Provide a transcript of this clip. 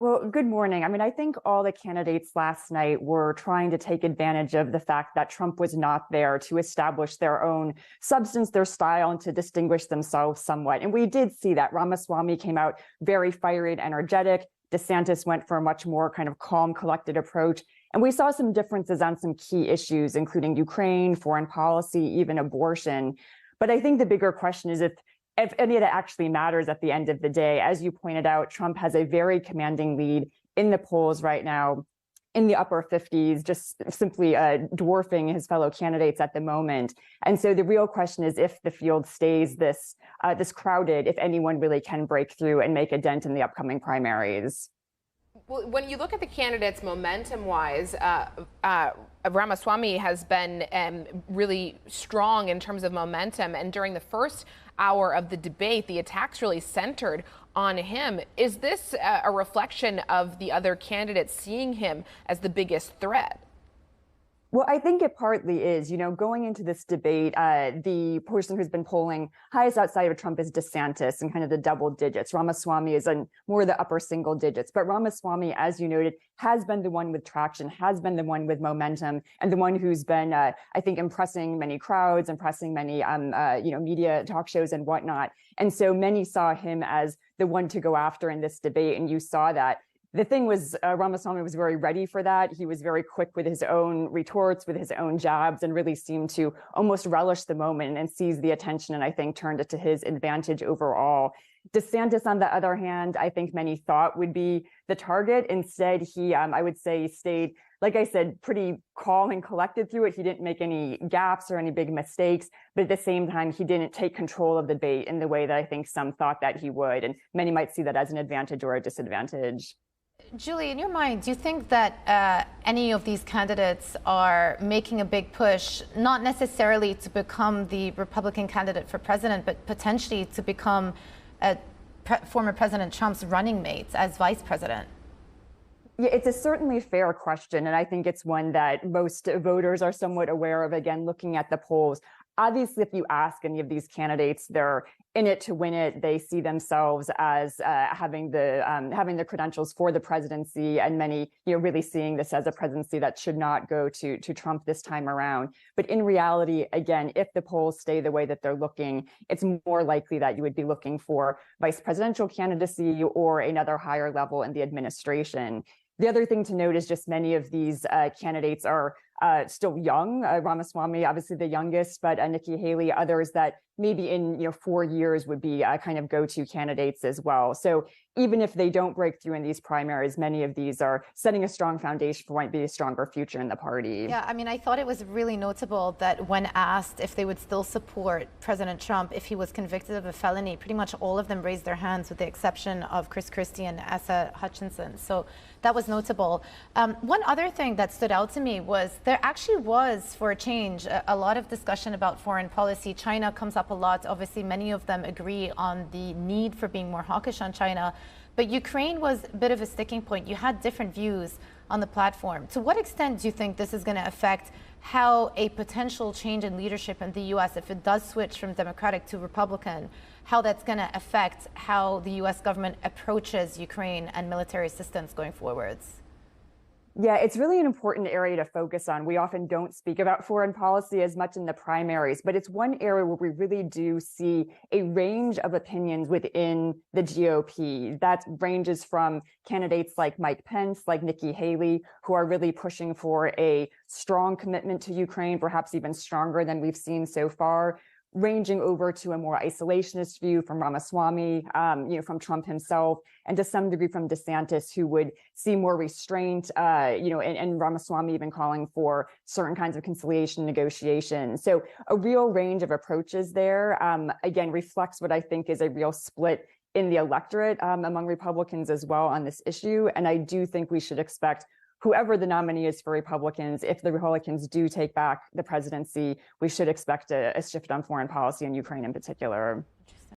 Well, good morning. I mean, I think all the candidates last night were trying to take advantage of the fact that Trump was not there to establish their own substance, their style, and to distinguish themselves somewhat. And we did see that. Ramaswamy came out very fiery and energetic. DeSantis went for a much more kind of calm, collected approach. And we saw some differences on some key issues, including Ukraine, foreign policy, even abortion. But I think the bigger question is if any of that actually matters at the end of the day. As you pointed out, Trump has a very commanding lead in the polls right now, in the upper 50s, just simply dwarfing his fellow candidates at the moment. And so the real question is if the field stays this crowded, if anyone really can break through and make a dent in the upcoming primaries. Well, when you look at the candidates momentum-wise, Ramaswamy has been really strong in terms of momentum. And during the first hour of the debate, the attacks really centered on him. Is this a reflection of the other candidates seeing him as the biggest threat? Well, I think it partly is. Going into this debate, the person who's been polling highest outside of Trump is DeSantis and kind of the double digits. Ramaswamy is in more of the upper single digits. But Ramaswamy, as you noted, has been the one with traction, has been the one with momentum, and the one who's been, I think, impressing many crowds, impressing many, media talk shows and whatnot. And so many saw him as the one to go after in this debate, and you saw that. The thing was, Ramaswamy was very ready for that. He was very quick with his own retorts, with his own jabs, and really seemed to almost relish the moment and seize the attention, and I think turned it to his advantage overall. DeSantis, on the other hand, I think many thought would be the target. Instead, he, I would say, stayed, like I said, pretty calm and collected through it. He didn't make any gaps or any big mistakes, but at the same time, he didn't take control of the debate in the way that I think some thought that he would, and many might see that as an advantage or a disadvantage. Julie, in your mind, do you think that any of these candidates are making a big push, not necessarily to become the Republican candidate for president, but potentially to become former President Trump's running mates as vice president? Yeah, it's a certainly fair question, and I think it's one that most voters are somewhat aware of, again, looking at the polls. Obviously, if you ask any of these candidates, they're in it to win it. They see themselves as having the credentials for the presidency, and many, really seeing this as a presidency that should not go to Trump this time around. But in reality, again, if the polls stay the way that they're looking, it's more likely that you would be looking for vice presidential candidacy or another higher level in the administration. The other thing to note is just many of these candidates are still young. Ramaswamy, obviously the youngest, but Nikki Haley, others that maybe in 4 years would be kind of go-to candidates as well. So even if they don't break through in these primaries, many of these are setting a strong foundation for what might be a stronger future in the party. Yeah, I mean, I thought it was really notable that when asked if they would still support President Trump if he was convicted of a felony, pretty much all of them raised their hands with the exception of Chris Christie and Asa Hutchinson. So that was notable. One other thing that stood out to me was there actually was, for a change, a lot of discussion about foreign policy. China comes up a lot. Obviously, many of them agree on the need for being more hawkish on China. But Ukraine was a bit of a sticking point. You had different views on the platform. To what extent do you think this is going to affect how a potential change in leadership in the U.S., if it does switch from Democratic to Republican, how that's going to affect how the U.S. government approaches Ukraine and military assistance going forwards? Yeah, it's really an important area to focus on. We often don't speak about foreign policy as much in the primaries, but it's one area where we really do see a range of opinions within the GOP. That ranges from candidates like Mike Pence, like Nikki Haley, who are really pushing for a strong commitment to Ukraine, perhaps even stronger than we've seen so far, ranging over to a more isolationist view from Ramaswamy, from Trump himself, and to some degree from DeSantis, who would see more restraint, and Ramaswamy even calling for certain kinds of conciliation negotiation. So a real range of approaches there, again, reflects what I think is a real split in the electorate among Republicans as well on this issue. And I do think we should expect whoever the nominee is for Republicans, if the Republicans do take back the presidency, we should expect a shift on foreign policy in Ukraine in particular.